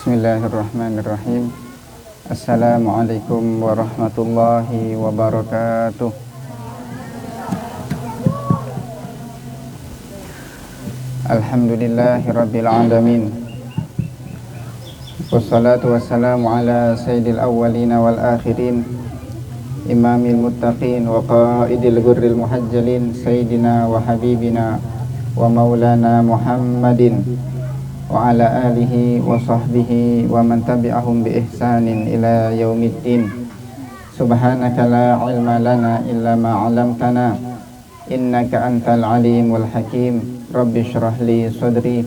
Bismillahirrahmanirrahim. Assalamualaikum warahmatullahi wabarakatuh. Alhamdulillahirabbil alamin. Wassalatu wassalamu ala sayyidil awwalin wal akhirin, imamil muttaqin wa qaidil ghurril muhajjalin, sayyidina wa habibina wa maulana Muhammadin wa ala alihi wa sahbihi wa man tabi'ahum bi ihsanin ila yaumiddin. Subhanaka la ilma lana illa ma 'allamtana innaka antal alimul hakim. Rabbi shrah li sadri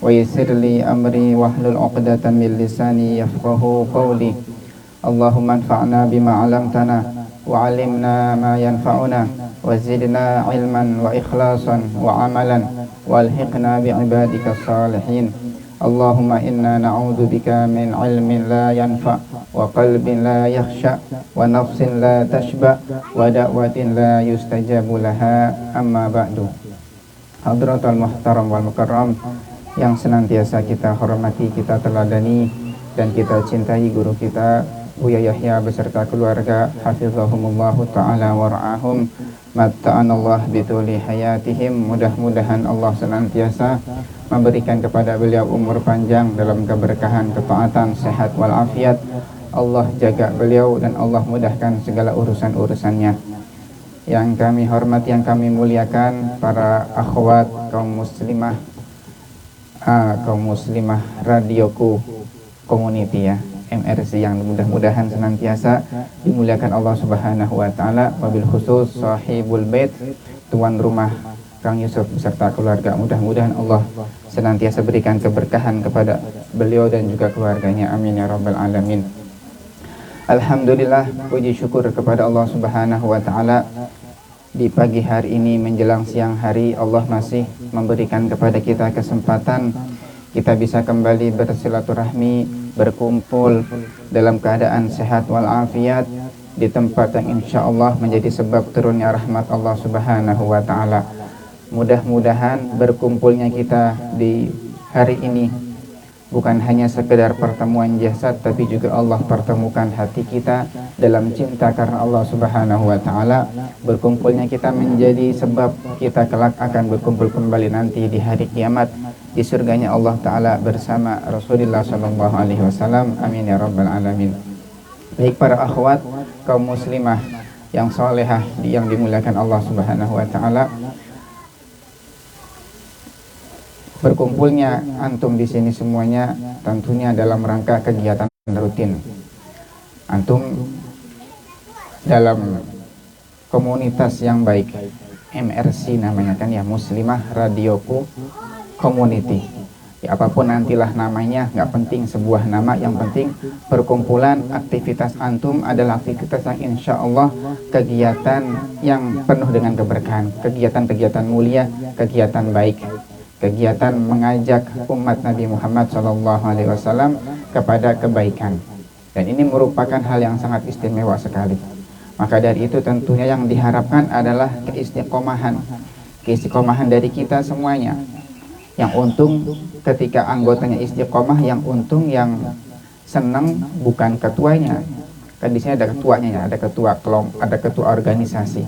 wa yassir li amri wahlul 'uqdatam min lisani yafqahu qawli. Allahumma anfa'na bima 'allamtana wa 'allimna ma yanfa'una wa zidna ilman wa ikhlasan wa amalan walhiqna bi'ibadika salihin. Allahumma inna na'udhu bika min ilmin la yanfa' wa qalbin la yakhsha wa nafsin la tashba wa da'watin la yustajabu laha, amma ba'du. Hadratul muhtaram wal mukarram yang senantiasa kita hormati, kita teladani, dan kita cintai guru kita Buya Yahya beserta keluarga, hafizahumullahu ta'ala wara'ahum, matta'anallah bituli hayatihim. Mudah-mudahan Allah senantiasa memberikan kepada beliau umur panjang dalam keberkahan, ketaatan, sehat walafiat. Allah jaga beliau dan Allah mudahkan segala urusan-urusannya. Yang kami hormati, yang kami muliakan, para akhwat kaum muslimah radioku community, ya, MRC, yang mudah-mudahan senantiasa dimuliakan Allah Subhanahu wa taala, wabil khusus sahibul bait, tuan rumah Kang Yusuf beserta keluarga. Mudah-mudahan Allah senantiasa berikan keberkahan kepada beliau dan juga keluarganya, amin ya rabbal alamin. Alhamdulillah, puji syukur kepada Allah Subhanahu wa taala, di pagi hari ini menjelang siang hari Allah masih memberikan kepada kita kesempatan kita bisa kembali bersilaturahmi, berkumpul dalam keadaan sehat walafiat di tempat yang insya Allah menjadi sebab turunnya rahmat Allah Subhanahu wa ta'ala. Mudah-mudahan berkumpulnya kita di hari ini bukan hanya sekedar pertemuan jasad, tapi juga Allah pertemukan hati kita dalam cinta karena Allah Subhanahu wa ta'ala. Berkumpulnya kita menjadi sebab kita kelak akan berkumpul kembali nanti di hari kiamat di surganya Allah Ta'ala bersama Rasulullah Sallallahu Alaihi Wasallam, amin ya rabbal alamin. Baik para akhwat kaum muslimah yang solehah yang dimuliakan Allah Subhanahu wa ta'ala, berkumpulnya antum di sini semuanya tentunya dalam rangka kegiatan rutin. Antum dalam komunitas yang baik, MRC namanya kan ya, Muslimah Radioku Community. Ya, apapun nantilah namanya, nggak penting sebuah nama, yang penting perkumpulan aktivitas antum adalah aktivitas yang insya Allah kegiatan yang penuh dengan keberkahan, kegiatan-kegiatan mulia, kegiatan baik, kegiatan mengajak umat Nabi Muhammad SAW kepada kebaikan. Dan ini merupakan hal yang sangat istimewa sekali. Maka dari itu tentunya yang diharapkan adalah keistiqomahan dari kita semuanya. Yang untung ketika anggotanya istiqomah, yang untung yang senang bukan ketuanya. Kan di sini ada ketuanya ya, ada ketua kelompok, ada ketua organisasi.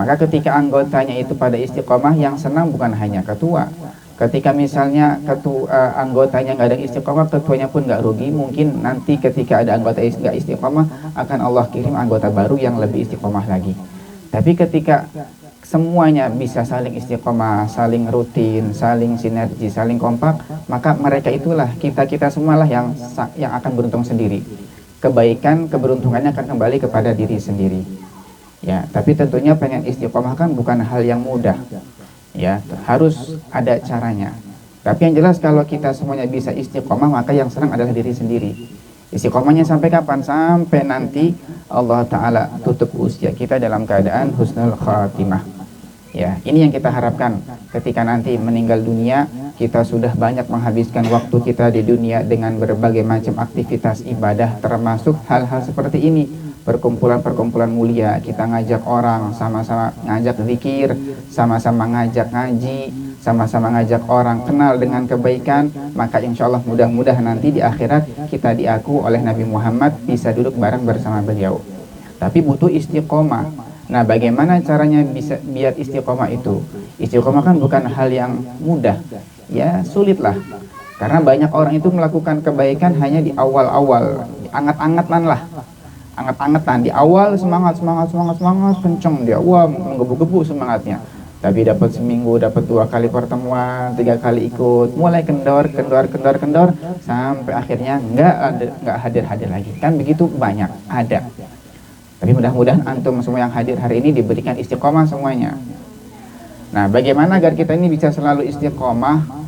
Maka ketika anggotanya itu pada istiqomah, yang senang bukan hanya ketua. Ketika misalnya anggotanya nggak ada istiqomah, ketuanya pun nggak rugi. Mungkin nanti ketika ada anggota nggak istiqomah, akan Allah kirim anggota baru yang lebih istiqomah lagi. Tapi ketika semuanya bisa saling istiqomah, saling rutin, saling sinergi, saling kompak, maka mereka itulah, kita semualah yang akan beruntung sendiri. Kebaikan, keberuntungannya akan kembali kepada diri sendiri. Ya, tapi tentunya pengen istiqomah kan bukan hal yang mudah. Ya, harus ada caranya. Tapi yang jelas kalau kita semuanya bisa istiqomah, maka yang senang adalah diri sendiri. Istiqomahnya sampai kapan? Sampai nanti Allah Ta'ala tutup usia kita dalam keadaan husnul khatimah. Ya, ini yang kita harapkan. Ketika nanti meninggal dunia, kita sudah banyak menghabiskan waktu kita di dunia dengan berbagai macam aktivitas ibadah, termasuk hal-hal seperti ini. Perkumpulan-perkumpulan mulia, kita ngajak orang, sama-sama ngajak zikir, sama-sama ngajak ngaji, sama-sama ngajak orang kenal dengan kebaikan, maka insya Allah mudah-mudahan nanti di akhirat kita diaku oleh Nabi Muhammad bisa duduk bareng bersama beliau. Tapi butuh istiqomah. Nah, bagaimana caranya bisa biar istiqomah itu? Istiqomah kan bukan hal yang mudah, ya sulit lah. Karena banyak orang itu melakukan kebaikan hanya di awal-awal, anget-angetan lah, anget-angetan di awal, semangat kenceng dia, wah menggebu-gebu semangatnya. Tapi dapat seminggu, dapat 2 kali pertemuan, 3 kali ikut, mulai kendor, sampai akhirnya nggak hadir lagi. Kan begitu banyak ada. Tapi mudah-mudahan antum semua yang hadir hari ini diberikan istiqomah semuanya. Nah, bagaimana agar kita ini bisa selalu istiqomah?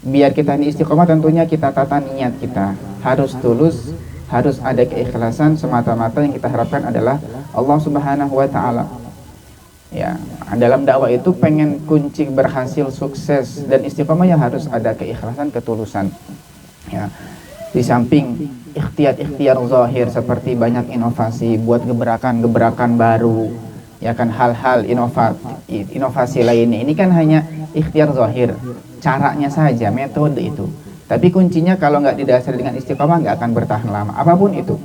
Biar kita ini istiqomah tentunya kita tata niat kita. Harus tulus, harus ada keikhlasan, semata-mata yang kita harapkan adalah Allah Subhanahu wa taala. Ya, dalam dakwah itu pengen kunci berhasil, sukses dan istiqomah ya harus ada keikhlasan, ketulusan. Ya. Di samping ikhtiar zahir seperti banyak inovasi buat gebrakan baru, ya kan, hal-hal inovasi lainnya ini kan hanya ikhtiar zahir, caranya saja, metode itu. Tapi kuncinya kalau nggak didasari dengan istiqomah nggak akan bertahan lama, apapun itu.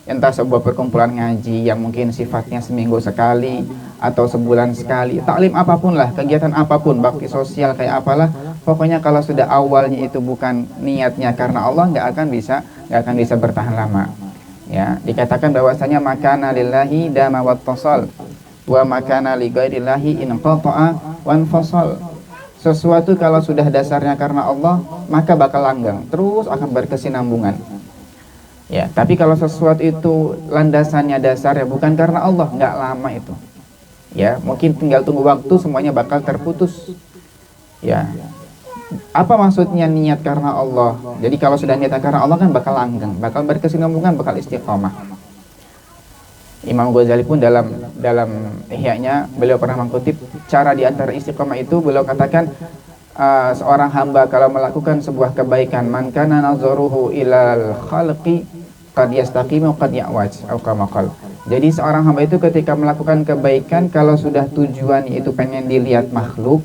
Entah sebuah perkumpulan ngaji yang mungkin sifatnya seminggu sekali atau sebulan sekali, taklim apapun lah, kegiatan apapun, bakti sosial kayak apalah, pokoknya kalau sudah awalnya itu bukan niatnya karena Allah, nggak akan bisa bertahan lama. Ya, dikatakan bahwasanya makana lillahi dama wattasal wa makana li ghairillahi inqata'a wanfasal. Sesuatu kalau sudah dasarnya karena Allah, maka bakal langgeng, terus akan berkesinambungan. Ya, tapi kalau sesuatu itu landasannya dasarnya bukan karena Allah, nggak lama itu. Ya, mungkin tinggal tunggu waktu semuanya bakal terputus. Ya. Apa maksudnya niat karena Allah? Jadi kalau sudah niat karena Allah kan bakal langgeng, bakal berkesinambungan, bakal istiqomah. Imam Ghazali pun dalam Ihya-nya beliau pernah mengutip cara di antara istiqomah itu, beliau katakan seorang hamba kalau melakukan sebuah kebaikan, man kana nazaruhu ilal khalqi qad yastaqimu qad ya'waj atau kama qala. Jadi seorang hamba itu ketika melakukan kebaikan, kalau sudah tujuannya itu pengen dilihat makhluk,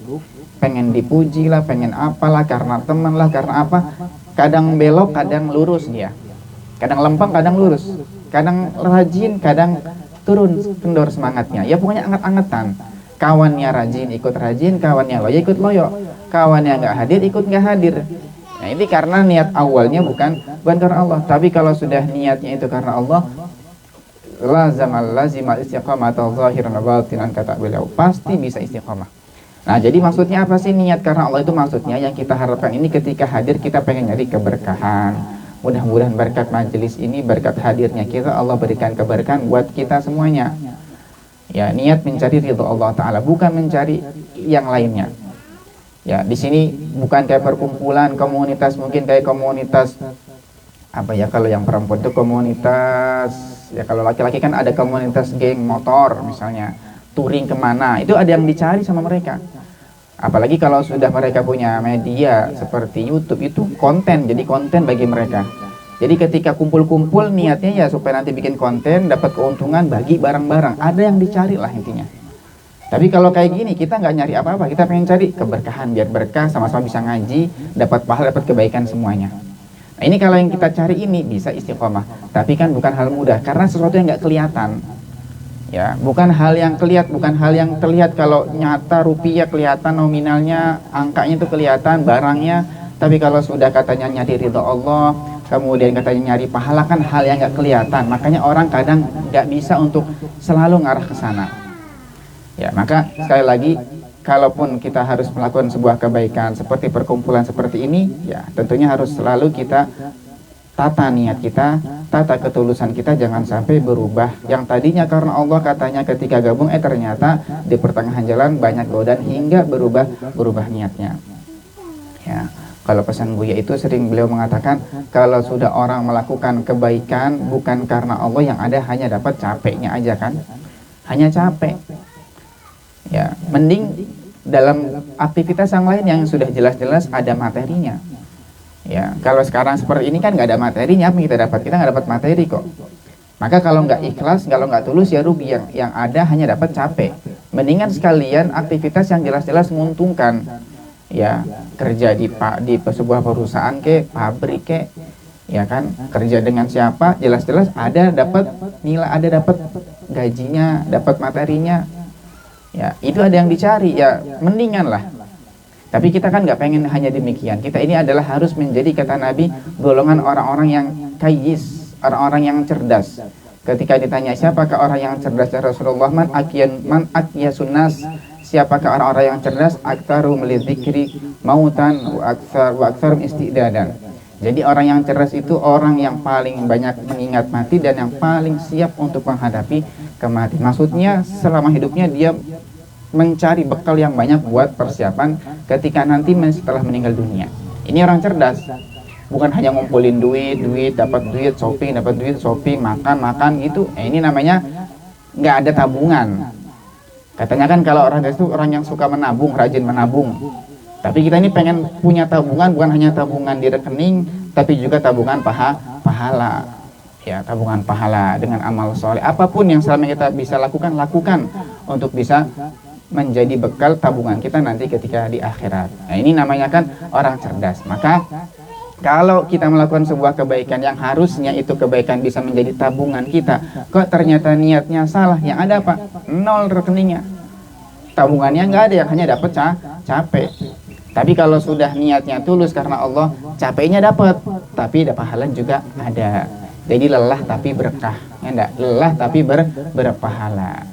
pengen dipuji lah, pengen apalah, karena teman lah, karena apa, kadang belok, kadang lurus dia, kadang lempeng, kadang lurus, kadang rajin, kadang turun kendor semangatnya. Ya pokoknya anget-angetan. Kawannya rajin ikut rajin, kawannya loyo ikut loyo, kawannya nggak hadir ikut nggak hadir. Nah ini karena niat awalnya bukan karena Allah. Tapi kalau sudah niatnya itu karena Allah, lazimal istiqamah atau zahiran batinan, kata beliau, pasti bisa istiqamah. Nah, jadi maksudnya apa sih niat karena Allah itu? Maksudnya yang kita harapkan ini ketika hadir kita pengen nyari keberkahan. Mudah-mudahan berkat majelis ini, berkat hadirnya kita, Allah berikan keberkahan buat kita semuanya. Ya, niat mencari ridho Allah Ta'ala, bukan mencari yang lainnya. Ya, di sini bukan kayak perkumpulan, komunitas, mungkin kayak komunitas apa ya, kalau yang perempuan itu komunitas, ya kalau laki-laki kan ada komunitas geng motor misalnya, touring kemana, itu ada yang dicari sama mereka. Apalagi kalau sudah mereka punya media seperti YouTube, itu konten, jadi konten bagi mereka. Jadi ketika kumpul-kumpul niatnya ya supaya nanti bikin konten, dapat keuntungan, bagi barang-barang, ada yang dicari lah intinya. Tapi kalau kayak gini kita nggak nyari apa-apa, kita pengen cari keberkahan, biar berkah, sama-sama bisa ngaji, dapat pahala, dapat kebaikan semuanya. Nah ini kalau yang kita cari ini bisa istiqomah, tapi kan bukan hal mudah karena sesuatu yang nggak kelihatan. Ya, bukan hal yang terlihat. Kalau nyata rupiah kelihatan nominalnya, angkanya itu kelihatan, barangnya. Tapi kalau sudah katanya nyari ridho Allah, kemudian katanya nyari pahala, kan hal yang nggak kelihatan. Makanya orang kadang nggak bisa untuk selalu ngarah ke sana. Ya, maka sekali lagi, kalaupun kita harus melakukan sebuah kebaikan seperti perkumpulan seperti ini, ya tentunya harus selalu kita tata niat kita, tata ketulusan kita, jangan sampai berubah. Yang tadinya karena Allah katanya ketika gabung, ternyata di pertengahan jalan banyak godaan hingga berubah niatnya. Ya, kalau pesan Buya itu sering beliau mengatakan, kalau sudah orang melakukan kebaikan bukan karena Allah, yang ada hanya dapat capeknya aja kan, hanya capek. Ya, mending dalam aktivitas yang lain yang sudah jelas-jelas ada materinya. Ya, kalau sekarang seperti ini kan nggak ada materinya, apa yang kita dapat? Kita nggak dapat materi kok. Maka kalau nggak ikhlas, kalau nggak tulus, ya rugi. Yang ada hanya dapat capek. Mendingan sekalian aktivitas yang jelas-jelas menguntungkan. ya kerja di sebuah perusahaan ke pabrik ke, ya kan, kerja dengan siapa, jelas-jelas ada dapat nilai, ada dapat gajinya, dapat materinya, ya itu ada yang dicari, ya mendingan lah. Tapi kita kan nggak pengen hanya demikian. Kita ini adalah harus menjadi, kata Nabi, golongan orang-orang yang kayis, orang-orang yang cerdas. Ketika ditanya siapakah orang yang cerdas ya Rasulullah, man akyasun nas, siapakah orang-orang yang cerdas, aktsarum lidzikri mautan wa aktsarum istidadan. Jadi orang yang cerdas itu orang yang paling banyak mengingat mati dan yang paling siap untuk menghadapi kematian. Maksudnya selama hidupnya dia mencari bekal yang banyak buat persiapan ketika nanti setelah meninggal dunia. Ini orang cerdas. Bukan hanya ngumpulin duit, dapat duit, shopping, makan gitu. Ini namanya nggak ada tabungan. Katanya kan kalau orang cerdas itu orang yang suka menabung, rajin menabung. Tapi kita ini pengen punya tabungan, bukan hanya tabungan di rekening, tapi juga tabungan pahala. Ya, tabungan pahala dengan amal soleh. Apapun yang selama kita bisa lakukan untuk bisa menjadi bekal tabungan kita nanti ketika di akhirat. Nah, ini namanya kan orang cerdas. Maka kalau kita melakukan sebuah kebaikan yang harusnya itu kebaikan bisa menjadi tabungan kita, kok ternyata niatnya salah, yang ada apa? Nol rekeningnya. Tabungannya nggak ada, yang hanya dapat capek. Tapi kalau sudah niatnya tulus karena Allah, capeknya dapat, tapi pahala juga ada. Jadi lelah tapi berkah, ya enggak? Lelah tapi berpahala.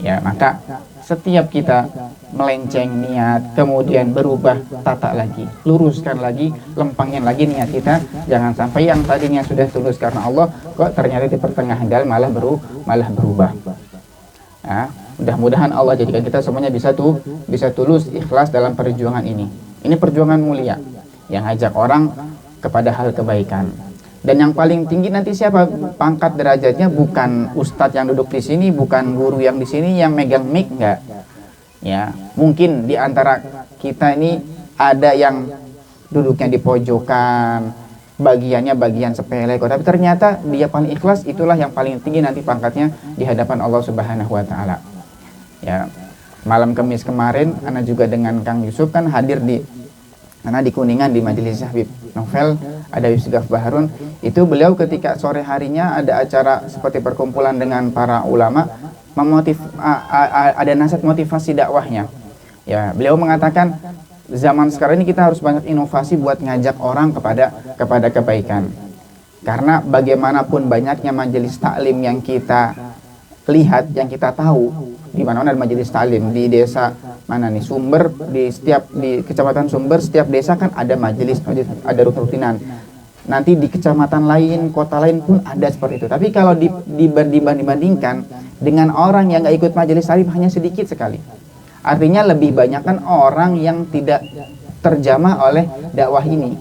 Ya, maka setiap kita melenceng niat, kemudian berubah, tata lagi, luruskan lagi, lempangin lagi niat kita. Jangan sampai yang tadinya sudah tulus karena Allah, kok ternyata di pertengahan jalan malah berubah. Nah, mudah-mudahan Allah jadikan kita semuanya bisa tulus, ikhlas dalam perjuangan ini. Ini perjuangan mulia yang ngajak orang kepada hal kebaikan. Dan yang paling tinggi nanti siapa pangkat derajatnya? Bukan ustadz yang duduk di sini, bukan guru yang di sini yang megang mic, enggak. Ya, mungkin di antara kita ini ada yang duduknya di pojokan, bagiannya bagian sepele kok, tapi ternyata dia paling ikhlas, itulah yang paling tinggi nanti pangkatnya di hadapan Allah Subhanahu wa taala. Ya, malam Kamis kemarin ana juga dengan Kang Yusuf kan hadir di Kuningan di majelis Habib Novel, ada Yusuf Baharun. Itu beliau ketika sore harinya ada acara seperti perkumpulan dengan para ulama, ada nasihat motivasi dakwahnya. Ya, beliau mengatakan zaman sekarang ini kita harus banyak inovasi buat ngajak orang kepada kebaikan. Karena bagaimanapun banyaknya majelis taklim yang kita lihat, yang kita tahu, di mana-mana ada majelis taklim, di desa mana nih, Sumber, di kecamatan Sumber, setiap desa kan ada majelis, ada rutinan. Nanti di kecamatan lain, kota lain pun ada seperti itu. Tapi kalau dibandingkan dengan orang yang nggak ikut majelis taklim hanya sedikit sekali. Artinya lebih banyak kan orang yang tidak terjamah oleh dakwah ini.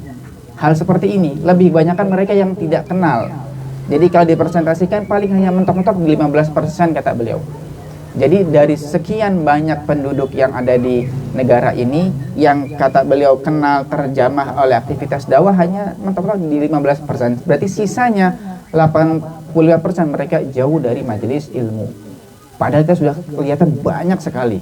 Hal seperti ini lebih banyak kan mereka yang tidak kenal. Jadi kalau dipresentasikan paling hanya mentok-mentok 15% kata beliau. Jadi dari sekian banyak penduduk yang ada di negara ini, yang kata beliau kenal terjamah oleh aktivitas dakwah hanya mentok-mentok di 15%. Berarti sisanya 85% mereka jauh dari majelis ilmu. Padahal kita sudah kelihatan banyak sekali.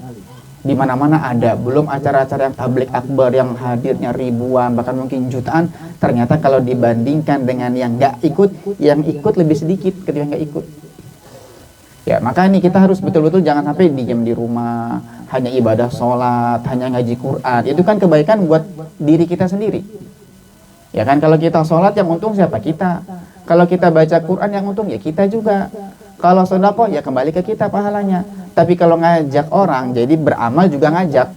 Di mana-mana ada, belum acara-acara yang tablik akbar yang hadirnya ribuan bahkan mungkin jutaan. Ternyata kalau dibandingkan dengan yang nggak ikut, yang ikut lebih sedikit ketika nggak ikut. Ya, maka ini kita harus betul-betul jangan sampai diam di rumah, hanya ibadah sholat, hanya ngaji Quran. Itu kan kebaikan buat diri kita sendiri. Ya kan, kalau kita sholat yang untung siapa? Kita. Kalau kita baca Quran yang untung ya kita juga. Kalau sedekah ya kembali ke kita pahalanya. Tapi kalau ngajak orang, jadi beramal juga ngajak.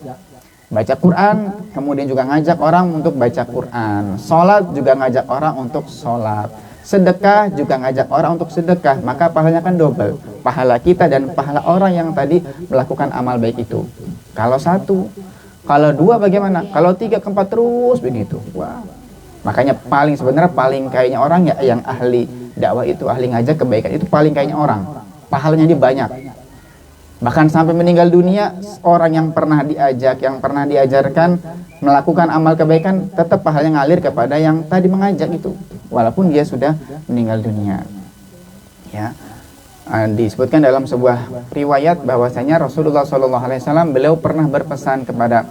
Baca Quran, kemudian juga ngajak orang untuk baca Quran. Sholat juga ngajak orang untuk sholat. Sedekah juga ngajak orang untuk sedekah, maka pahalanya kan double. Pahala kita dan pahala orang yang tadi melakukan amal baik itu. Kalau satu, kalau dua bagaimana? Kalau tiga, keempat terus begitu. Wah. Makanya sebenarnya paling kayaknya orang ya yang ahli dakwah itu, ahli ngajak kebaikan itu paling kayaknya orang. Pahalanya dia banyak. Bahkan sampai meninggal dunia, orang yang pernah diajak, yang pernah diajarkan melakukan amal kebaikan, tetap pahalanya ngalir kepada yang tadi mengajak itu, walaupun dia sudah meninggal dunia. Ya, disebutkan dalam sebuah riwayat bahwasanya Rasulullah SAW beliau pernah berpesan kepada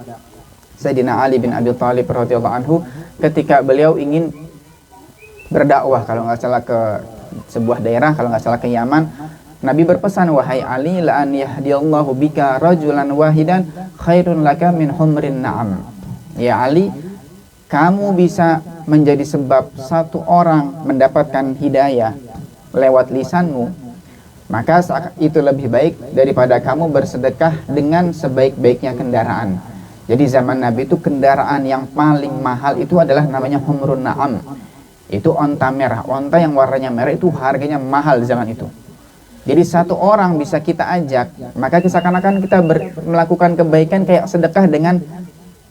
Sayyidina Ali bin Abi Thalib radhiyallahu anhu ketika beliau ingin berdakwah, kalau nggak salah ke sebuah daerah, kalau nggak salah ke Yaman, Nabi berpesan, wahai Ali, la an yahdiyallahu bika rajulan wahidan khairun laka min humrin na'am. Ya Ali, kamu bisa menjadi sebab satu orang mendapatkan hidayah lewat lisanmu, maka itu lebih baik daripada kamu bersedekah dengan sebaik-baiknya kendaraan. Jadi zaman Nabi itu kendaraan yang paling mahal itu adalah namanya humrun na'am. Itu onta merah, onta yang warnanya merah itu harganya mahal zaman itu. Jadi satu orang bisa kita ajak, maka seakan-akan kita melakukan kebaikan kayak sedekah dengan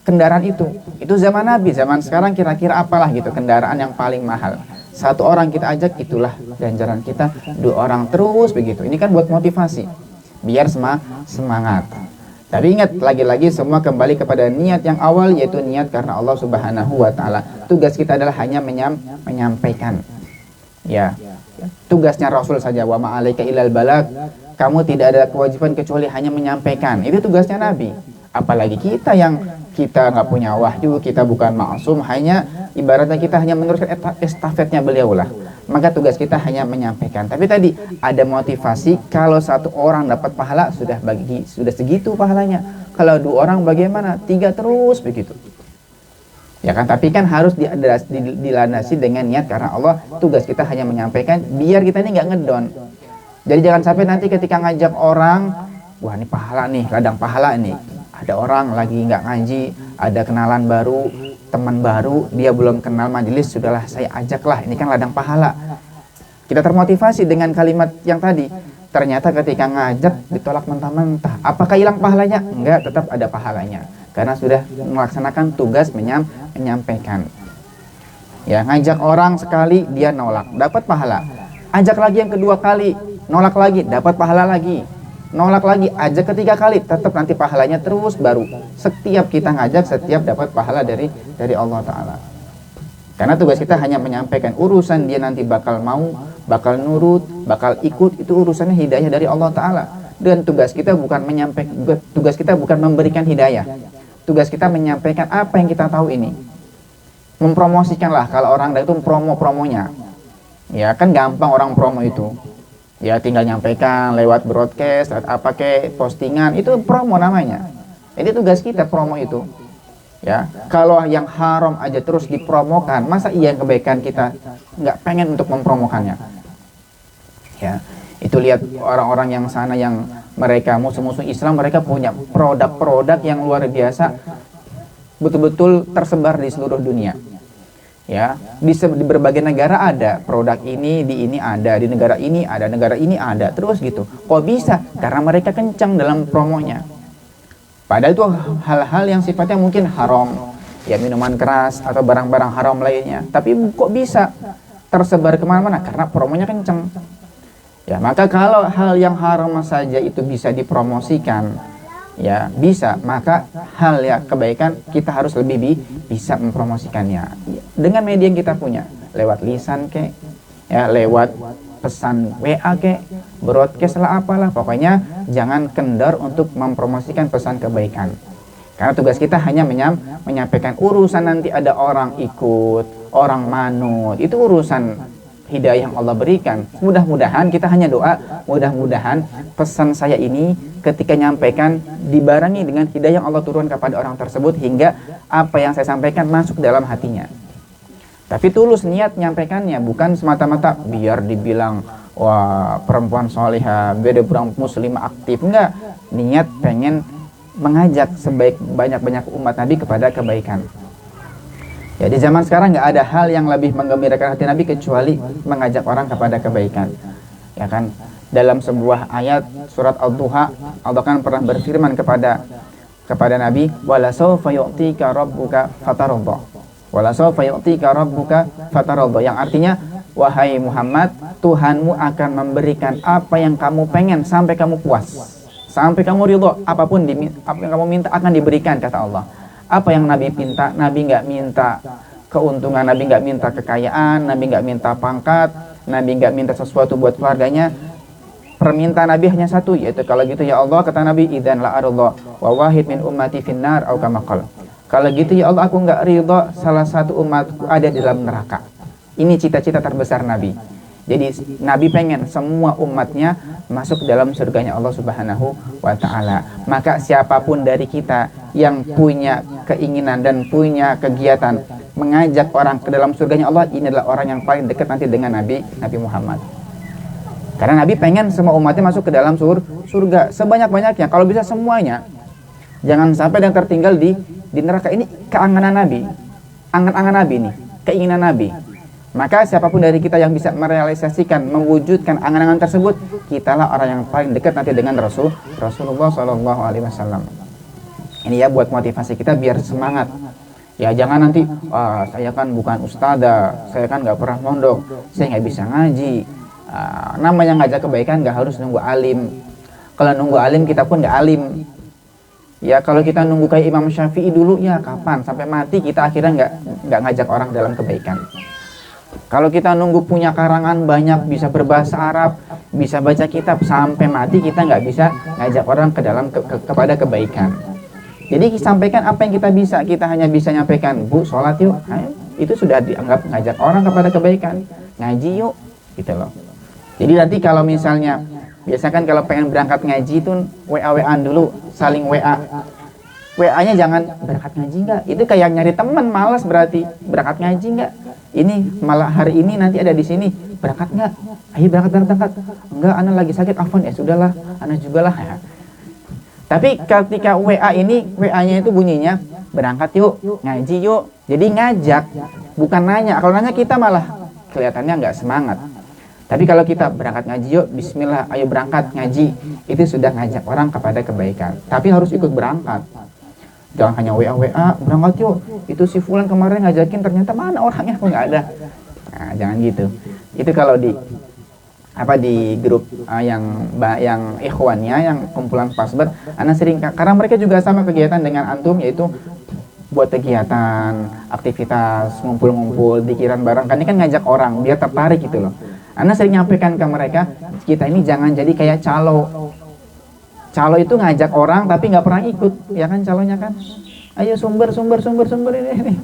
kendaraan itu. Itu zaman Nabi. Zaman sekarang kira-kira apalah gitu kendaraan yang paling mahal. Satu orang kita ajak, itulah ganjaran kita. 2 orang terus begitu. Ini kan buat motivasi, biar semangat. Tapi ingat, lagi-lagi semua kembali kepada niat yang awal, yaitu niat karena Allah Subhanahu wa Ta'ala. Tugas kita adalah hanya menyampaikan. Ya, tugasnya Rasul saja, wa ma'alaika ilal balag. Kamu tidak ada kewajiban kecuali hanya menyampaikan. Itu tugasnya Nabi. Apalagi kita yang kita nggak punya wahyu, kita bukan maksum, hanya ibaratnya kita hanya meneruskan estafetnya beliau lah. Maka tugas kita hanya menyampaikan. Tapi tadi ada motivasi, kalau satu orang dapat pahala sudah segitu pahalanya. Kalau 2 orang bagaimana? 3 terus begitu. Ya kan, tapi kan harus dilandasi dengan niat karena Allah. Tugas kita hanya menyampaikan biar kita ini nggak ngedon. Jadi jangan sampai nanti ketika ngajak orang, wah ini pahala nih, ladang pahala nih. Ada orang lagi nggak ngaji, ada kenalan baru, teman baru, dia belum kenal majelis, sudahlah saya ajaklah, ini kan ladang pahala. Kita termotivasi dengan kalimat yang tadi. Ternyata ketika ngajak ditolak mentah-mentah. Apakah hilang pahalanya? Enggak, tetap ada pahalanya. Karena sudah melaksanakan tugas menyampaikan. Ya, ngajak orang sekali dia nolak, dapat pahala. Ajak lagi yang kedua kali, nolak lagi, dapat pahala lagi. Nolak lagi, ajak ketiga kali, tetap nanti pahalanya terus baru. Setiap kita ngajak, setiap dapat pahala dari Allah Ta'ala. Karena tugas kita hanya menyampaikan. Urusan dia nanti bakal mau, bakal nurut, bakal ikut, itu urusannya hidayah dari Allah Ta'ala. Dan tugas kita bukan menyampaikan, tugas kita bukan memberikan hidayah. Tugas kita menyampaikan apa yang kita tahu ini. Mempromosikanlah, kalau orang itu promo-promonya. Ya kan gampang orang promo itu. Ya tinggal nyampaikan lewat broadcast, lewat apa kek, postingan, itu promo namanya. Jadi tugas kita promo itu. Ya, kalau yang haram aja terus dipromokan, masa iya kebaikan kita nggak pengen untuk mempromokannya? Ya, itu lihat orang-orang yang sana yang mereka musuh-musuh Islam, mereka punya produk-produk yang luar biasa, betul-betul tersebar di seluruh dunia. Ya, di berbagai negara ada produk ini, di ini ada, di negara ini ada, terus gitu. Kok bisa? Karena mereka kencang dalam promonya. Padahal itu hal-hal yang sifatnya mungkin haram, ya minuman keras atau barang-barang haram lainnya. Tapi kok bisa tersebar kemana-mana? Karena promonya kencang. Ya, maka kalau hal yang haram saja itu bisa dipromosikan, ya bisa, maka hal ya kebaikan kita harus lebih bisa mempromosikannya dengan media yang kita punya, lewat lisan kek, ya lewat pesan WA kek, broadcast lah apalah, pokoknya jangan kendor untuk mempromosikan pesan kebaikan. Karena tugas kita hanya menyampaikan. Urusan nanti ada orang ikut, orang manut, itu urusan hidayah yang Allah berikan. Mudah-mudahan kita hanya doa, mudah-mudahan pesan saya ini ketika nyampaikan dibarengi dengan hidayah yang Allah turun kepada orang tersebut, hingga apa yang saya sampaikan masuk dalam hatinya. Tapi tulus niat nyampaikannya, bukan semata-mata biar dibilang wah perempuan solihah, beda perempuan muslimah aktif. Enggak, niat pengen mengajak banyak-banyak umat Nabi kepada kebaikan. Ya, di zaman sekarang nggak ada hal yang lebih menggembirakan hati Nabi kecuali mengajak orang kepada kebaikan. Ya kan? Dalam sebuah ayat surat Al-Duha, Allah kan pernah berfirman kepada Nabi, wala sawfa yu'tika rabbuka fataradha. Wala sawfa yu'tika rabbuka fataradha, yang artinya wahai Muhammad, Tuhanmu akan memberikan apa yang kamu pengen sampai kamu puas, sampai kamu ridho. Apapun apa yang kamu minta akan diberikan, kata Allah. Apa yang Nabi minta? Nabi nggak minta keuntungan, Nabi nggak minta kekayaan, Nabi nggak minta pangkat, Nabi nggak minta sesuatu buat keluarganya. Permintaan Nabi hanya satu, yaitu kalau gitu ya Allah, kata Nabi, idzan la arda wa wahid min ummati finnar au kama qala. Kalau gitu ya Allah, aku nggak ridho salah satu umatku ada di dalam neraka. Ini cita-cita terbesar Nabi. Jadi Nabi pengen semua umatnya masuk ke dalam surganya Allah Subhanahu wa Ta'ala. Maka siapapun dari kita yang punya keinginan dan punya kegiatan mengajak orang ke dalam surganya Allah, ini adalah orang yang paling dekat nanti dengan Nabi Muhammad. Karena Nabi pengen semua umatnya masuk ke dalam surga sebanyak-banyaknya, kalau bisa semuanya. Jangan sampai yang tertinggal di neraka. Ini keanganan Nabi, angan-angan Nabi nih, keinginan Nabi. Maka siapapun dari kita yang bisa merealisasikan, mewujudkan angan-angan tersebut, kitalah orang yang paling dekat nanti dengan Rasulullah Shallallahu Alaihi Wasallam. Ini ya buat motivasi kita biar semangat. Ya jangan nanti, saya kan bukan ustadzah, saya kan nggak pernah mondok, saya nggak bisa ngaji. Namanya ngajak kebaikan nggak harus nunggu alim. Kalau nunggu alim kita pun nggak alim. Ya kalau kita nunggu kayak Imam Syafi'i dulu, ya kapan? Sampai mati kita akhirnya nggak ngajak orang dalam kebaikan. Kalau kita nunggu punya karangan banyak, bisa berbahasa Arab, bisa baca kitab, sampai mati kita nggak bisa ngajak orang ke dalam kepada kebaikan. Jadi sampaikan apa yang kita bisa. Kita hanya bisa nyampaikan, Bu, sholat yuk. Itu sudah dianggap ngajak orang kepada kebaikan. Ngaji yuk, gitu loh. Jadi nanti kalau misalnya biasa kan kalau pengen berangkat ngaji itu WA-WAan dulu, saling WA. WA-nya jangan berangkat ngaji nggak? Itu kayak nyari teman, malas berarti. Berangkat ngaji nggak? Ini malah hari ini nanti ada di sini. Berangkat nggak? Ayo berangkat. Enggak, ana lagi sakit. Afwan, ya sudahlah, ana juga lah. Ya. Tapi ketika WA ini, WA-nya itu bunyinya berangkat yuk, ngaji yuk. Jadi ngajak, bukan nanya. Kalau nanya kita malah kelihatannya nggak semangat. Tapi kalau kita berangkat ngaji yuk, bismillah, ayo berangkat ngaji, itu sudah ngajak orang kepada kebaikan. Tapi harus ikut berangkat. Jangan hanya WA, berangkat yuk. Itu si fulan kemarin ngajakin, ternyata mana orangnya, kok nggak ada. Nah, jangan gitu. Itu kalau di grup yang ikhwannya, yang kumpulan pasber, anak sering, karena mereka juga sama kegiatan dengan antum, yaitu buat kegiatan, aktivitas, ngumpul-ngumpul, dikiran bareng. Kan ini kan ngajak orang biar tertarik gitu loh. Anda sering nyampaikan ke mereka, kita ini jangan jadi kayak calo. Calo itu ngajak orang tapi nggak pernah ikut, ya kan calonya kan? Ayo sumber ini.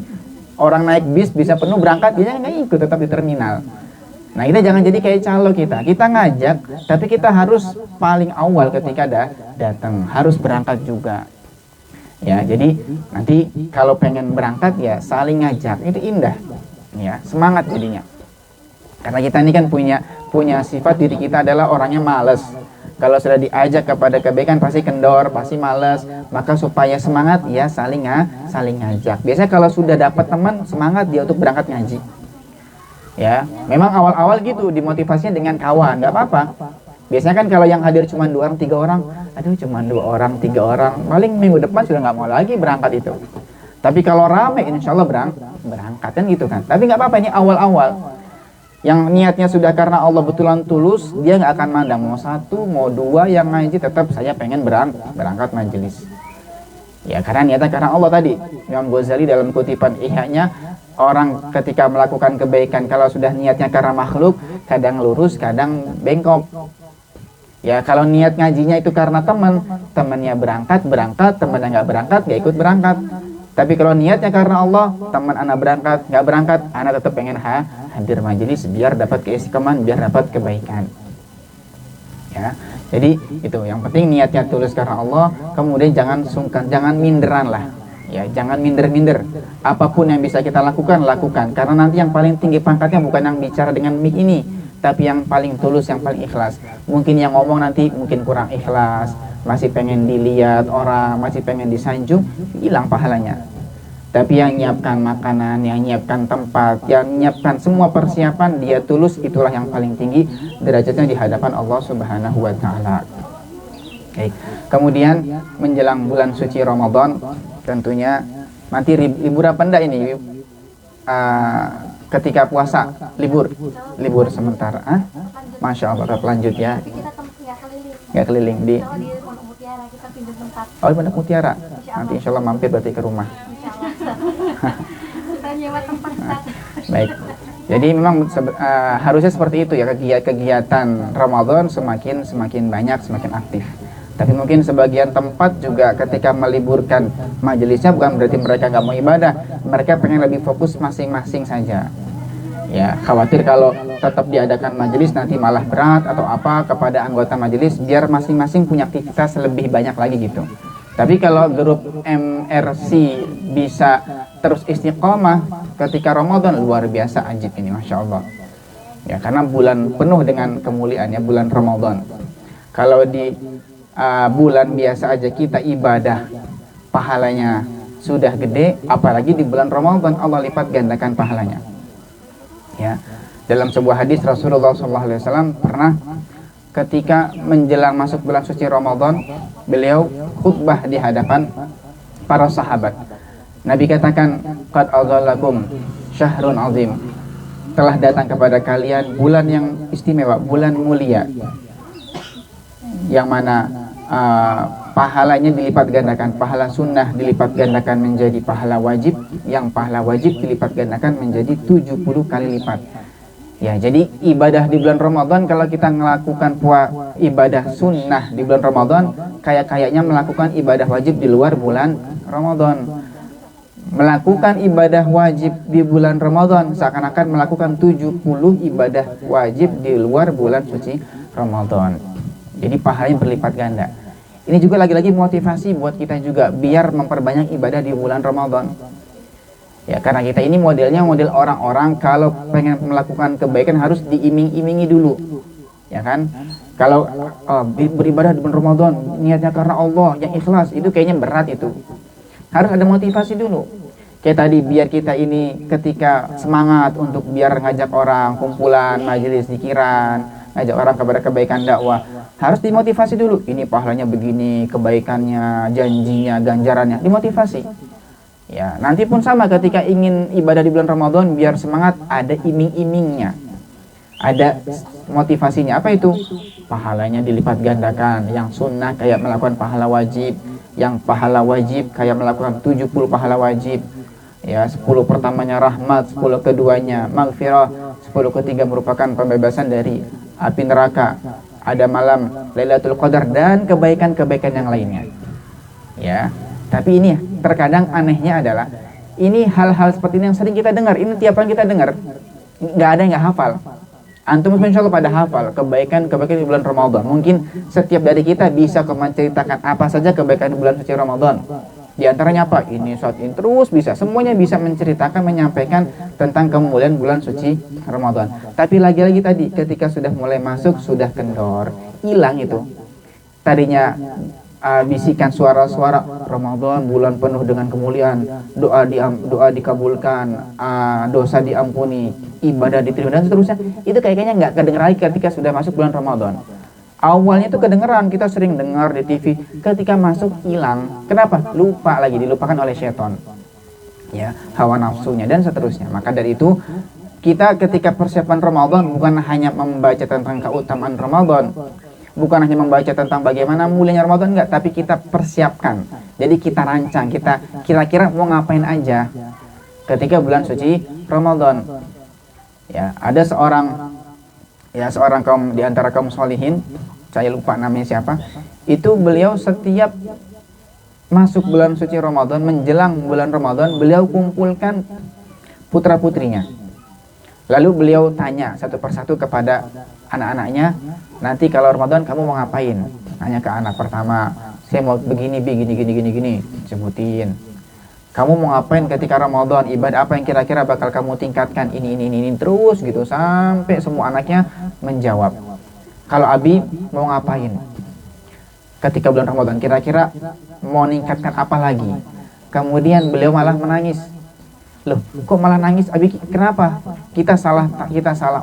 Orang naik bis bisa penuh berangkat, dia nggak ikut, tetap di terminal. Nah kita jangan jadi kayak calo kita. Kita ngajak, tapi kita harus paling awal ketika datang, harus berangkat juga. Ya, jadi nanti kalau pengen berangkat ya saling ngajak, itu indah. Ya, semangat jadinya. Karena kita ini kan punya sifat diri kita adalah orangnya malas. Kalau sudah diajak kepada kebaikan pasti kendor, pasti malas. Maka supaya semangat ya saling ngajak. Biasanya kalau sudah dapat teman, semangat dia untuk berangkat ngaji. Ya, memang awal-awal gitu dimotivasinya dengan kawan, nggak apa-apa. Biasanya kan kalau yang hadir cuma 2 orang, 3 orang, aduh cuma 2 orang, 3 orang, paling minggu depan sudah nggak mau lagi berangkat itu. Tapi kalau rame, insya Allah berangkat kan gitu kan. Tapi nggak apa-apa, ini awal-awal. Yang niatnya sudah karena Allah betulan tulus, dia nggak akan mandang mau 1, mau 2 yang ngaji, tetap saya pengen berangkat majelis. Ya karena niatnya karena Allah tadi. Imam Ghazali dalam kutipan Ihya-nya, orang ketika melakukan kebaikan kalau sudah niatnya karena makhluk, kadang lurus, kadang bengkok. Ya kalau niat ngajinya itu karena temannya berangkat, temannya nggak berangkat, nggak ikut berangkat. Tapi kalau niatnya karena Allah, teman anak berangkat, anak tetap pengen hadir majelis biar dapat keistiqomahan, biar dapat kebaikan. Ya, jadi itu yang penting niatnya tulus karena Allah. Kemudian jangan sungkan, jangan minderan lah. Ya, jangan minder-minder. Apapun yang bisa kita lakukan. Karena nanti yang paling tinggi pangkatnya bukan yang bicara dengan mic ini, tapi yang paling tulus, yang paling ikhlas. Mungkin yang ngomong nanti mungkin kurang ikhlas, masih pengen dilihat orang, masih pengen disanjung, hilang pahalanya. Tapi yang nyiapkan makanan, yang nyiapkan tempat, yang nyiapkan semua persiapan, dia tulus, itulah yang paling tinggi derajatnya di hadapan Allah Subhanahu wa Ta'ala. Okay. Kemudian menjelang bulan suci Ramadan, tentunya nanti libur apa enggak ini? Ketika puasa libur sementara. Masya Allah, tetap lanjut ya. Nggak keliling di Pondok Mutiara, kita pindah tempat. Oh, di Pondok Mutiara. Nanti insya Allah mampir berarti ke rumah. Kita nyewa tempat. Baik. Jadi memang harusnya seperti itu ya, kegiatan Ramadan semakin banyak, semakin aktif. Tapi mungkin sebagian tempat juga ketika meliburkan majelisnya bukan berarti mereka nggak mau ibadah, mereka pengen lebih fokus masing-masing saja. Ya, khawatir kalau tetap diadakan majelis nanti malah berat atau apa kepada anggota majelis, biar masing-masing punya aktivitas lebih banyak lagi gitu. Tapi kalau grup MRC bisa terus istiqomah ketika Ramadan, luar biasa ajib ini, Masya Allah. Ya, karena bulan penuh dengan kemuliaannya, bulan Ramadan. Kalau di bulan biasa aja kita ibadah pahalanya sudah gede, apalagi di bulan Ramadan Allah lipat gandakan pahalanya. Ya, dalam sebuah hadis Rasulullah SAW pernah ketika menjelang masuk bulan suci Ramadan, beliau khutbah di hadapan para sahabat. Nabi katakan, qad adzallakum syahrun azim, telah datang kepada kalian bulan yang istimewa, bulan mulia, yang mana pahalanya dilipat gandakan, pahala sunnah dilipat gandakan menjadi pahala wajib, yang pahala wajib dilipat gandakan menjadi 70 kali lipat. Ya, jadi ibadah di bulan Ramadan, kalau kita melakukan ibadah sunnah di bulan Ramadan, kayaknya melakukan ibadah wajib di luar bulan Ramadan. Melakukan ibadah wajib di bulan Ramadan seakan-akan melakukan 70 ibadah wajib di luar bulan suci Ramadan. Jadi pahalanya berlipat ganda. Ini juga lagi-lagi motivasi buat kita juga biar memperbanyak ibadah di bulan Ramadan. Ya, karena kita ini modelnya model orang-orang kalau pengen melakukan kebaikan harus diiming-imingi dulu. Ya kan? Kalau beribadah di bulan Ramadan niatnya karena Allah, yang ikhlas, itu kayaknya berat itu. Harus ada motivasi dulu. Kayak tadi, biar kita ini ketika semangat untuk biar ngajak orang kumpulan, majelis zikiran, ngajak orang kepada kebaikan dakwah, harus dimotivasi dulu. Ini pahalanya begini, kebaikannya, janjinya, ganjarannya, dimotivasi. Ya, nanti pun sama ketika ingin ibadah di bulan Ramadan, biar semangat, ada iming-imingnya, ada motivasinya. Apa itu? Pahalanya dilipat gandakan. Yang sunnah kayak melakukan pahala wajib, yang pahala wajib kayak melakukan 70 pahala wajib. Ya, 10 pertamanya rahmat, 10 keduanya maghfirah, 10 ketiga merupakan pembebasan dari api neraka. Ada malam Lailatul Qadar dan kebaikan-kebaikan yang lainnya. Ya, tapi ini terkadang anehnya adalah ini hal-hal seperti ini yang sering kita dengar. Ini tiap hari kita dengar, nggak ada yang nggak hafal. Antum insya Allah pada hafal kebaikan-kebaikan di bulan Ramadan. Mungkin setiap dari kita bisa menceritakan apa saja kebaikan di bulan suci Ramadan. Di antaranya apa? Ini, saat ini, terus bisa. Semuanya bisa menceritakan, menyampaikan tentang kemuliaan bulan suci Ramadan. Tapi lagi-lagi tadi, ketika sudah mulai masuk, sudah kendor, hilang itu. Tadinya bisikan suara-suara Ramadan, bulan penuh dengan kemuliaan, doa dikabulkan, dosa diampuni, ibadah diterima, dan seterusnya. Itu kayaknya nggak kedengeran lagi ketika sudah masuk bulan Ramadan. Awalnya itu kedengeran, kita sering dengar di TV, ketika masuk hilang. Kenapa? Lupa lagi, dilupakan oleh setan. Ya, hawa nafsunya dan seterusnya. Maka dari itu, kita ketika persiapan Ramadan bukan hanya membaca tentang keutamaan Ramadan, bukan hanya membaca tentang bagaimana mulianya Ramadan, enggak, tapi kita persiapkan. Jadi kita rancang, kita kira-kira mau ngapain aja ketika bulan suci Ramadan. Ya, ada seorang kaum di antara kaum solihin, saya lupa namanya siapa. Itu beliau setiap masuk bulan suci Ramadan, menjelang bulan Ramadan, beliau kumpulkan putra-putrinya. Lalu beliau tanya satu persatu kepada anak-anaknya, nanti kalau Ramadan kamu mau ngapain? Nanya ke anak pertama, saya mau begini, sebutin. Kamu mau ngapain ketika Ramadan? Ibadah apa yang kira-kira bakal kamu tingkatkan? Ini terus gitu sampai semua anaknya menjawab. Kalau Abi mau ngapain ketika bulan Ramadan? Kira-kira mau meningkatkan apa lagi? Kemudian beliau malah menangis. Loh, kok malah nangis? Abi, kenapa? Kita salah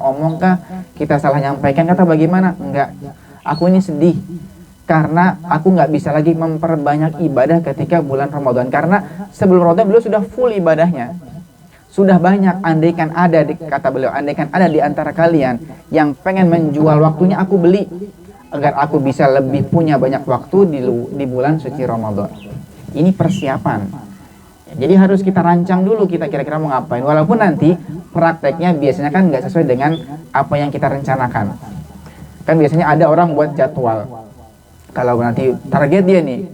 omong kah? Kita salah nyampaikan kata bagaimana? Enggak. Aku ini sedih karena aku nggak bisa lagi memperbanyak ibadah ketika bulan Ramadan, karena sebelum Ramadan beliau sudah full ibadahnya, sudah banyak. Andaikan ada, kata beliau, andaikan ada di antara kalian yang pengen menjual waktunya, aku beli agar aku bisa lebih punya banyak waktu di bulan suci Ramadan. Ini persiapan. Jadi harus kita rancang dulu, kita kira-kira mau ngapain, walaupun nanti prakteknya biasanya kan nggak sesuai dengan apa yang kita rencanakan. Kan biasanya ada orang buat jadwal, Kalau nanti target dia nih,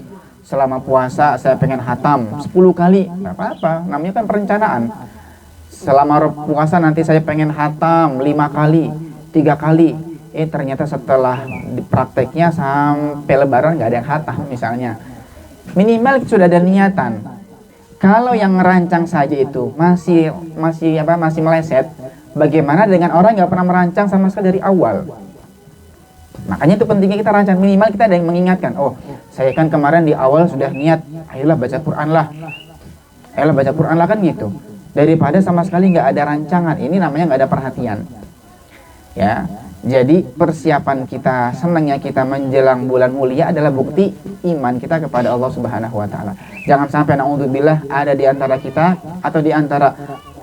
selama puasa saya pengen hatam 10 kali, nggak apa-apa, namanya kan perencanaan. Selama puasa nanti saya pengen hatam 5 kali, 3 kali. Ternyata setelah prakteknya sampai lebaran nggak ada yang hatam misalnya. Minimal sudah ada niatan. Kalau yang merancang saja itu masih meleset, bagaimana dengan orang yang nggak pernah merancang sama sekali dari awal? Makanya itu pentingnya kita rancang, minimal kita ada yang mengingatkan. Oh, saya kan kemarin di awal sudah niat, ayolah baca Quran lah. Ayolah baca Quran lah, kan gitu. Daripada sama sekali nggak ada rancangan, ini namanya nggak ada perhatian. Ya, jadi persiapan kita, senangnya kita menjelang bulan mulia adalah bukti iman kita kepada Allah Subhanahu wa taala. Jangan sampai naudzubillah ada di antara kita atau di antara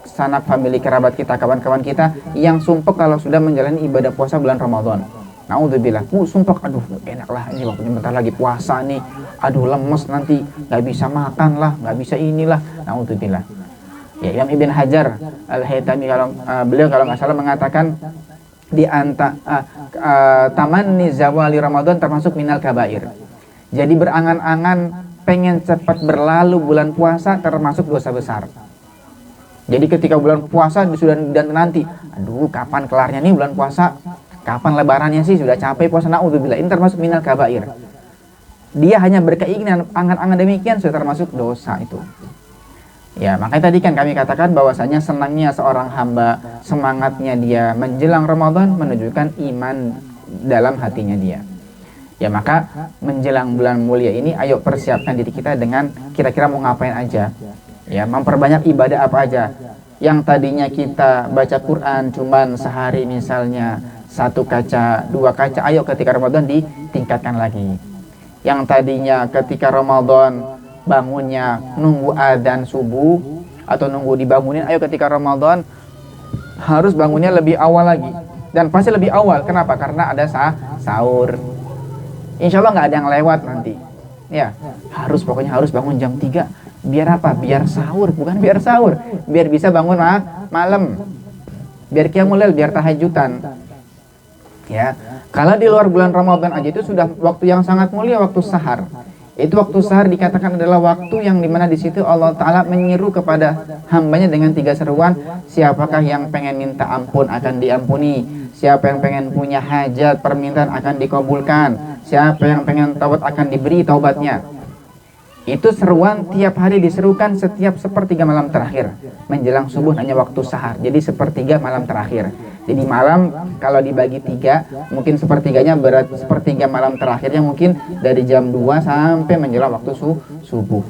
sanak famili kerabat kita, kawan-kawan kita yang sumpek kalau sudah menjalani ibadah puasa bulan Ramadan. Naudzubillah, sumpah, aduh enak lah ini waktunya bentar lagi puasa nih, aduh lemes nanti, nggak bisa makan lah, nggak bisa inilah. Naudzubillah. Ya, Imam Ibn Hajar Al-Haytami beliau kalau nggak salah mengatakan di antara tamanni zawali Ramadan termasuk minal kabair. Jadi berangan-angan pengen cepat berlalu bulan puasa termasuk dosa besar. Jadi ketika bulan puasa sudah dan nanti, aduh kapan kelarnya nih bulan puasa? Kapan lebarannya sih, sudah capek puasa, naudzubillah, ini termasuk minal kabair. Dia hanya berkeinginan angan-angan demikian sudah termasuk dosa itu. Ya, makanya tadi kan kami katakan bahwasanya senangnya seorang hamba, semangatnya dia menjelang Ramadan menunjukkan iman dalam hatinya dia. Ya, maka menjelang bulan mulia ini ayo persiapkan diri kita dengan kira-kira mau ngapain aja. Ya, memperbanyak ibadah apa aja. Yang tadinya kita baca Quran cuman sehari misalnya 1 kaca, 2 kaca, ayo ketika Ramadan ditingkatkan lagi. Yang tadinya ketika Ramadan bangunnya nunggu adzan subuh atau nunggu dibangunin, ayo ketika Ramadan harus bangunnya lebih awal lagi. Dan pasti lebih awal, kenapa? Karena ada sahur. Insya Allah nggak ada yang lewat nanti. Ya, pokoknya harus bangun jam 3. Biar apa? Biar sahur, bukan biar sahur. Biar bisa bangun malam. Biar qiyamul lail, biar tahajudan. Ya, kalau di luar bulan Ramadan aja itu sudah waktu yang sangat mulia, waktu sahar. Itu waktu sahar dikatakan adalah waktu yang dimana di situ Allah Ta'ala menyeru kepada hambanya dengan 3 seruan. Siapakah yang pengen minta ampun akan diampuni. Siapa yang pengen punya hajat, permintaan akan dikabulkan. Siapa yang pengen taubat akan diberi taubatnya. Itu seruan tiap hari diserukan setiap sepertiga malam terakhir. Menjelang subuh hanya waktu sahar, jadi sepertiga malam terakhir. Jadi malam kalau dibagi 3, mungkin sepertiganya sepertiga malam terakhirnya mungkin dari jam 2 sampai menjelang waktu subuh.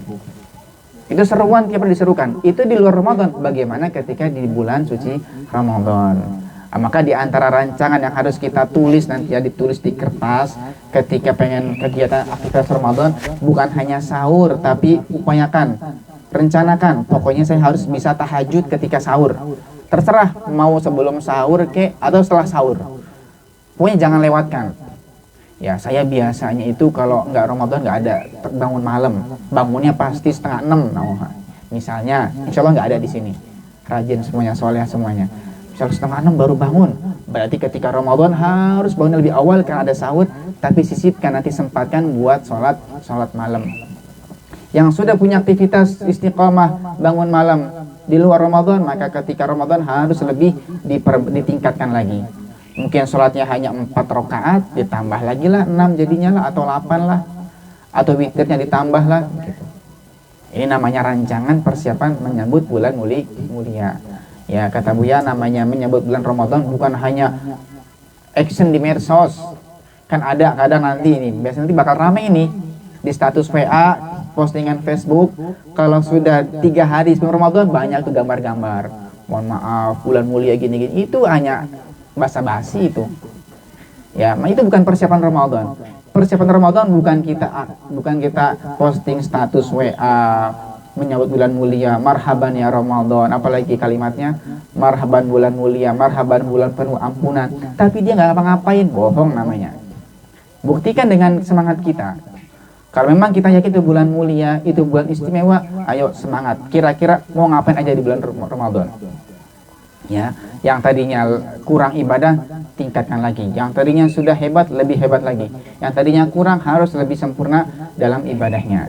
Itu seruan tiap hari diserukan. Itu di luar Ramadan. Bagaimana ketika di bulan suci Ramadan? Maka di antara rancangan yang harus kita tulis nanti ya, ditulis di kertas ketika pengen kegiatan aktivitas Ramadan, bukan hanya sahur, tapi upayakan, rencanakan, pokoknya saya harus bisa tahajud ketika sahur. Terserah mau sebelum sahur atau setelah sahur, pokoknya jangan lewatkan. Ya, saya biasanya itu kalau nggak Ramadan nggak ada bangun malam, bangunnya pasti 5:30. Nah, misalnya, insya Allah nggak ada di sini. Rajin semuanya, soleh semuanya. Misalnya 5:30 baru bangun, berarti ketika Ramadan harus bangun lebih awal karena ada sahur, tapi sisipkan nanti sempatkan buat sholat malam. Yang sudah punya aktivitas istiqomah bangun malam di luar Ramadan, maka ketika Ramadan harus lebih ditingkatkan lagi. Mungkin sholatnya hanya 4 rakaat, ditambah lagi lah 6 jadinya lah, atau 8 lah, atau witirnya ditambah lah gitu. Ini namanya rancangan persiapan menyambut bulan mulia. Ya, kata Buya, namanya menyambut bulan Ramadan bukan hanya action di medsos. Kan ada kadang nanti ini, biasanya nanti bakal rame ini di status WA, postingan Facebook. Kalau sudah 3 hari sebelum Ramadan banyak tuh gambar-gambar. Mohon maaf, bulan mulia gini-gini. Itu hanya basa-basi itu. Ya, itu bukan persiapan Ramadan. Persiapan Ramadan bukan kita posting status WA menyambut bulan mulia, marhaban ya Ramadan, apalagi kalimatnya marhaban bulan mulia, marhaban bulan penuh ampunan, tapi dia nggak ngapa-ngapain, bohong namanya. Buktikan dengan semangat kita. Kalau memang kita yakin itu bulan mulia, itu bulan istimewa, ayo semangat. Kira-kira mau ngapain aja di bulan Ramadan? Ya, yang tadinya kurang ibadah tingkatkan lagi, yang tadinya sudah hebat lebih hebat lagi, yang tadinya kurang harus lebih sempurna dalam ibadahnya.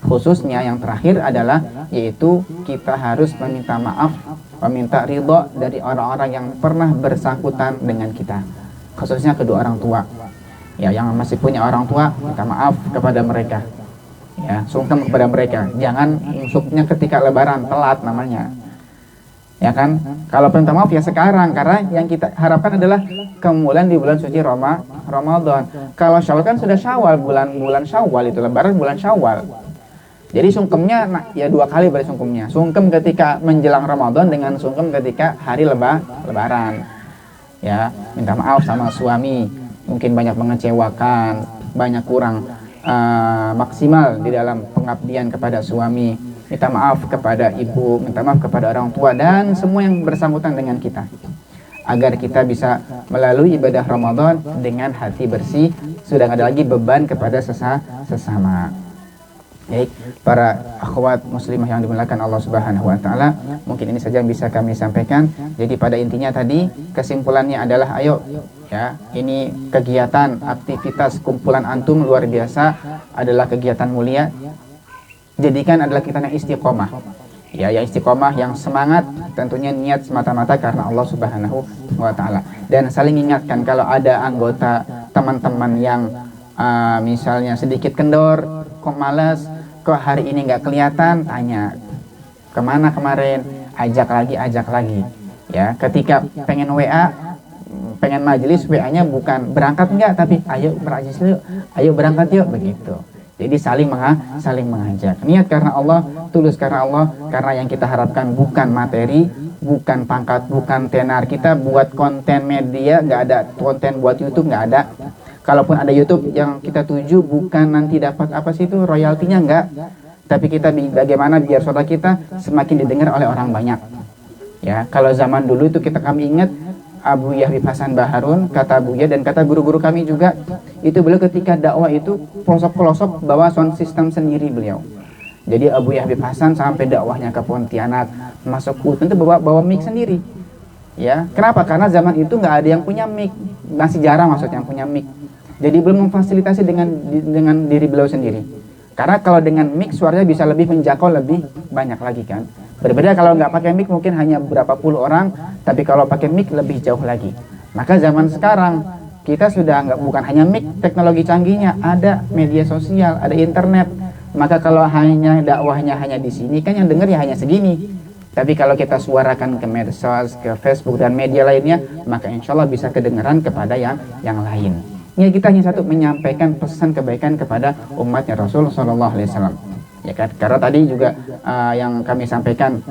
Khususnya yang terakhir adalah yaitu kita harus meminta maaf, meminta ridho dari orang-orang yang pernah bersangkutan dengan kita, khususnya kedua orang tua. Ya, yang masih punya orang tua, minta maaf kepada mereka. Ya, sungkem kepada mereka. Jangan insuknya ketika lebaran, telat namanya. Ya kan, kalau minta maaf ya sekarang, karena yang kita harapkan adalah kemuliaan di bulan suci Ramadan. Kalau Syawal kan sudah Syawal, bulan Syawal itu lebaran bulan Syawal. Jadi sungkemnya ya dua kali berarti sungkemnya. Sungkem ketika menjelang Ramadan dengan sungkem ketika hari lebaran. Ya, minta maaf sama suami, mungkin banyak mengecewakan, banyak kurang maksimal di dalam pengabdian kepada suami. Minta maaf kepada ibu, minta maaf kepada orang tua dan semua yang bersangkutan dengan kita, agar kita bisa melalui ibadah Ramadan dengan hati bersih, sudah tidak ada lagi beban kepada sesama. Baik, para akhwat muslimah yang dimuliakan Allah Subhanahu wa taala, mungkin ini saja yang bisa kami sampaikan. Jadi pada intinya tadi kesimpulannya adalah ayo ya, ini kegiatan aktivitas kumpulan antum luar biasa, adalah kegiatan mulia. Jadikan adalah kita yang istiqomah. Ya, yang istiqomah, yang semangat, tentunya niat semata-mata karena Allah Subhanahu wa taala. Dan saling ingatkan kalau ada anggota teman-teman yang misalnya sedikit kendor, kok malas, kok hari ini nggak kelihatan, tanya kemana kemarin, ajak lagi. Ya, ketika pengen WA, pengen majelis, WA-nya bukan berangkat enggak, tapi ayo majelis yuk, ayo berangkat yuk, begitu. Jadi saling mengajak. Niat karena Allah, tulus karena Allah, karena yang kita harapkan bukan materi, bukan pangkat, bukan tenar. Kita buat konten media, nggak ada konten buat YouTube, nggak ada. Kalaupun ada YouTube, yang kita tuju bukan nanti dapat apa sih itu royaltinya, nggak. Tapi kita bagaimana biar suara kita semakin didengar oleh orang banyak. Ya, kalau zaman dulu itu kami ingat Abu Habib Hasan Baharun, kata Buya dan kata guru-guru kami juga, itu beliau ketika dakwah itu pelosok-pelosok bawa sound system sendiri beliau. Jadi Abu Habib Hasan sampai dakwahnya ke Pontianak, masuk hutan itu bawa mic sendiri. Ya, kenapa? Karena zaman itu nggak ada yang punya mic, masih jarang maksudnya yang punya mic. Jadi belum memfasilitasi dengan diri beliau sendiri. Karena kalau dengan mic suaranya bisa lebih menjangkau lebih banyak lagi kan. Berbeda kalau nggak pakai mic mungkin hanya berapa puluh orang, tapi kalau pakai mic lebih jauh lagi. Maka zaman sekarang kita sudah bukan hanya mic, teknologi canggihnya, ada media sosial, ada internet. Maka kalau hanya dakwahnya hanya di sini kan yang dengar ya hanya segini. Tapi kalau kita suarakan ke medsos, ke Facebook dan media lainnya, maka insya Allah bisa kedengaran kepada yang lain. Ini kita hanya satu, menyampaikan pesan kebaikan kepada umatnya Rasul Shallallahu Alaihi Wasallam. Ya kan? Karena tadi juga yang kami sampaikan,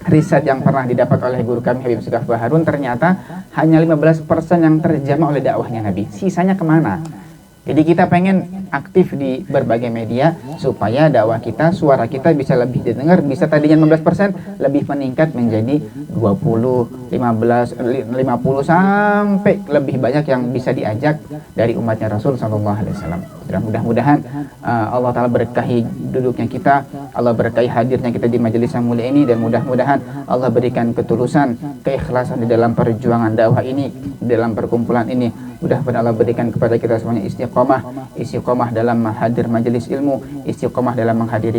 riset yang pernah didapat oleh guru kami Habib Sugaf Baharun, ternyata hanya 15% yang terjamah oleh dakwahnya Nabi. Sisanya kemana? Jadi kita pengen aktif di berbagai media supaya dakwah kita, suara kita bisa lebih didengar, bisa tadinya 15% lebih meningkat menjadi 20, 15, 50 sampai lebih banyak yang bisa diajak dari umatnya Rasul Sallallahu Alaihi Wasallam. Dan mudah-mudahan Allah Ta'ala berkahi duduknya kita, Allah berkahi hadirnya kita di majelis yang mulia ini, dan mudah-mudahan Allah berikan ketulusan, keikhlasan di dalam perjuangan dakwah ini, dalam perkumpulan ini. Mudah-mudahan Allah berikan kepada kita semuanya istiqomah dalam hadir majelis ilmu, istiqomah dalam menghadiri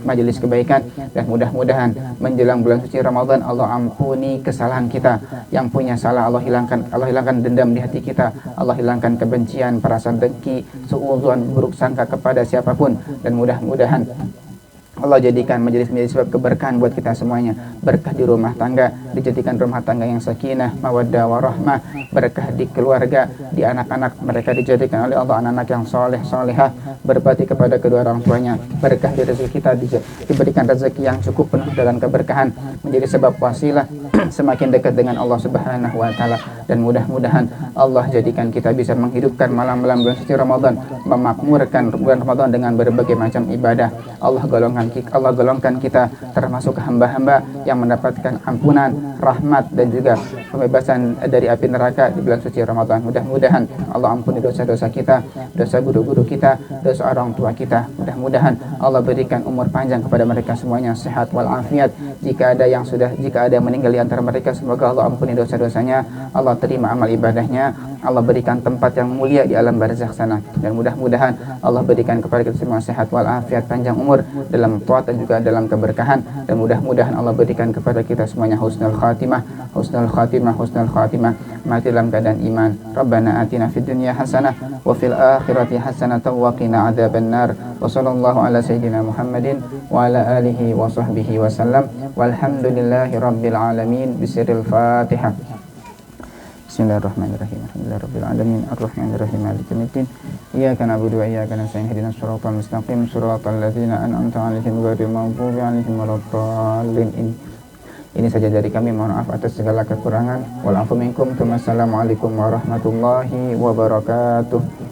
majelis kebaikan, dan mudah-mudahan menjelang bulan suci Ramadan Allah ampuni kesalahan kita. Yang punya salah Allah hilangkan dendam di hati kita, Allah hilangkan kebencian, perasaan dengki, suudzon, buruk sangka kepada siapapun, dan mudah-mudahan Allah jadikan majelis-majelis sebab keberkahan buat kita semuanya. Berkah di rumah tangga, dijadikan rumah tangga yang sakinah, mawaddah warahmah. Berkah di keluarga, di anak-anak, mereka dijadikan oleh Allah anak-anak yang soleh, solehah, berbakti kepada kedua orang tuanya. Berkah di rezeki kita, diberikan rezeki yang cukup penuh dengan keberkahan, menjadi sebab wasilah semakin dekat dengan Allah Subhanahu wa taala. Dan mudah-mudahan Allah jadikan kita bisa menghidupkan malam-malam bulan suci Ramadan, memakmurkan bulan Ramadan dengan berbagai macam ibadah. Allah golongkan Allah golongkan kita termasuk hamba-hamba yang mendapatkan ampunan, rahmat dan juga pembebasan dari api neraka di bulan suci Ramadan. Mudah-mudahan Allah ampuni dosa-dosa kita, dosa guru-guru kita, dosa orang tua kita. Mudah-mudahan Allah berikan umur panjang kepada mereka semuanya, sehat walafiat. Jika ada yang meninggal di antara mereka, semoga Allah ampuni dosa-dosanya, Allah terima amal ibadahnya, Allah berikan tempat yang mulia di alam barzakh sana. Dan mudah-mudahan Allah berikan kepada kita semua sehat walafiat, panjang umur dalam taat dan juga dalam keberkahan. Dan mudah-mudahan Allah berikan kepada kita semuanya husnul khatimah, husnul khatimah, husnul khatimah, mati dalam keadaan iman. Rabbana atina fid dunya hasanah wa fil akhirati hasanah wa qina adzabannar. Wa sallallahu ala sayyidina Muhammadin wa ala alihi wa sahbihi wa sallam. Walhamdulillahi rabbil alamin. Bisiril Fatihah. Bismillahirrahmanirrahim. Alhamdulillahirabbil alamin. Arrahmanirrahim. Maliki yaumiddin. Iyyaka na'budu wa iyyaka nasta'in. Ihdinas siratal mustaqim. Siratal ladzina an'amta 'alaihim ghairil maghdubi 'alaihim waladdallin. Ini saja dari kami. Mohon maaf atas segala kekurangan. Wal afu minkum. Wassalamualaikum warahmatullahi wabarakatuh.